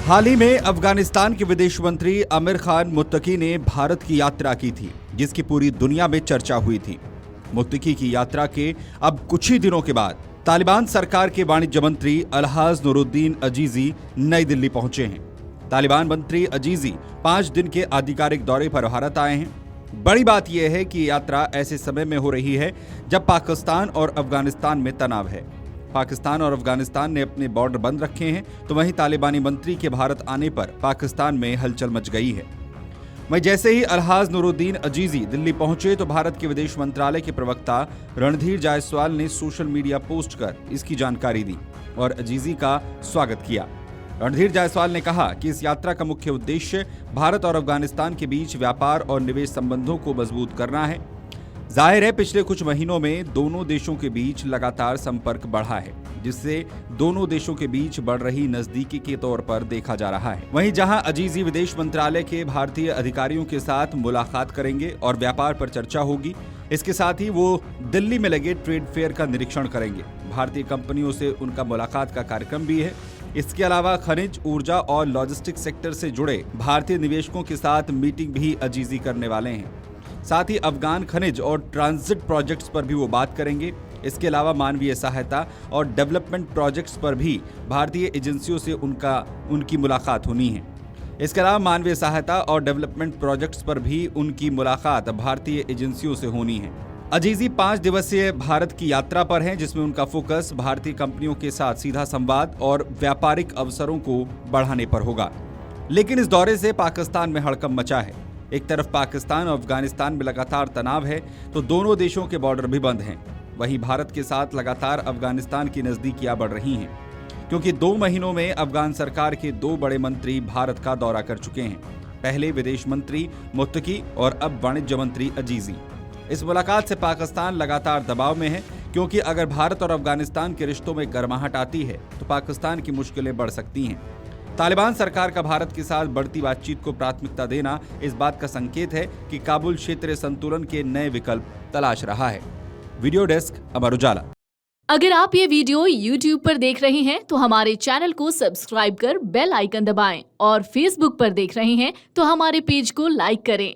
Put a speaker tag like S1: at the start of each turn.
S1: हाल ही में अफगानिस्तान के विदेश मंत्री आमिर खान मुत्तकी ने भारत की यात्रा की थी, जिसकी पूरी दुनिया में चर्चा हुई थी। मुत्तकी की यात्रा के अब कुछ ही दिनों के बाद तालिबान सरकार के वाणिज्य मंत्री अलहाज नूरुद्दीन अजीजी नई दिल्ली पहुंचे हैं। तालिबान मंत्री अजीजी 5 दिन के आधिकारिक दौरे पर भारत आए हैं। बड़ी बात यह है कि यात्रा ऐसे समय में हो रही है जब पाकिस्तान और अफगानिस्तान में तनाव है। पाकिस्तान और अफगानिस्तान ने अपने बॉर्डर बंद रखे हैं, तो वहीं तालिबानी मंत्री के भारत आने पर पाकिस्तान में हलचल मच गई है। वहीं जैसे ही अलहाज नूरुद्दीन अजीजी दिल्ली पहुंचे तो भारत के विदेश मंत्रालय के प्रवक्ता रणधीर जायसवाल ने सोशल मीडिया पोस्ट कर इसकी जानकारी दी और अजीजी का स्वागत किया। रणधीर जायसवाल ने कहा कि इस यात्रा का मुख्य उद्देश्य भारत और अफगानिस्तान के बीच व्यापार और निवेश संबंधों को मजबूत करना है। जाहिर है पिछले कुछ महीनों में दोनों देशों के बीच लगातार संपर्क बढ़ा है, जिससे दोनों देशों के बीच बढ़ रही नजदीकी के तौर पर देखा जा रहा है। वहीं जहां अजीजी विदेश मंत्रालय के भारतीय अधिकारियों के साथ मुलाकात करेंगे और व्यापार पर चर्चा होगी, इसके साथ ही वो दिल्ली में लगे ट्रेड फेयर का निरीक्षण करेंगे। भारतीय कंपनियों से उनका मुलाकात का कार्यक्रम भी है। इसके अलावा खनिज, ऊर्जा और लॉजिस्टिक सेक्टर से जुड़े भारतीय निवेशकों के साथ मीटिंग भी अजीजी करने वाले हैं। साथ ही अफगान खनिज और ट्रांजिट प्रोजेक्ट्स पर भी वो बात करेंगे। इसके अलावा मानवीय सहायता और डेवलपमेंट प्रोजेक्ट्स पर भी भारतीय एजेंसियों से उनकी मुलाकात होनी है। इसके अलावा मानवीय सहायता और डेवलपमेंट प्रोजेक्ट्स पर भी उनकी मुलाकात भारतीय एजेंसियों से होनी है। अजीजी 5 दिवसीय भारत की यात्रा पर हैं, जिसमें उनका फोकस भारतीय कंपनियों के साथ सीधा संवाद और व्यापारिक अवसरों को बढ़ाने पर होगा। लेकिन इस दौरे से पाकिस्तान में हड़कंप मचा है। एक तरफ पाकिस्तान और अफगानिस्तान में लगातार तनाव है, तो दोनों देशों के बॉर्डर भी बंद हैं। वहीं भारत के साथ लगातार अफगानिस्तान की नजदीकियां बढ़ रही हैं, क्योंकि 2 महीनों में अफगान सरकार के 2 बड़े मंत्री भारत का दौरा कर चुके हैं। पहले विदेश मंत्री मुत्तकी और अब वाणिज्य मंत्री अजीजी। इस मुलाकात से पाकिस्तान लगातार दबाव में है, क्योंकि अगर भारत और अफगानिस्तान के रिश्तों में गर्माहट आती है तो पाकिस्तान की मुश्किलें बढ़ सकती हैं। तालिबान सरकार का भारत के साथ बढ़ती बातचीत को प्राथमिकता देना इस बात का संकेत है कि काबुल क्षेत्रीय संतुलन के नए विकल्प तलाश रहा है। Video desk Amar Ujala.
S2: अगर आप ये वीडियो YouTube पर देख रहे हैं तो हमारे चैनल को सब्सक्राइब कर बेल आइकन दबाएं और Facebook पर देख रहे हैं तो हमारे पेज को लाइक करें।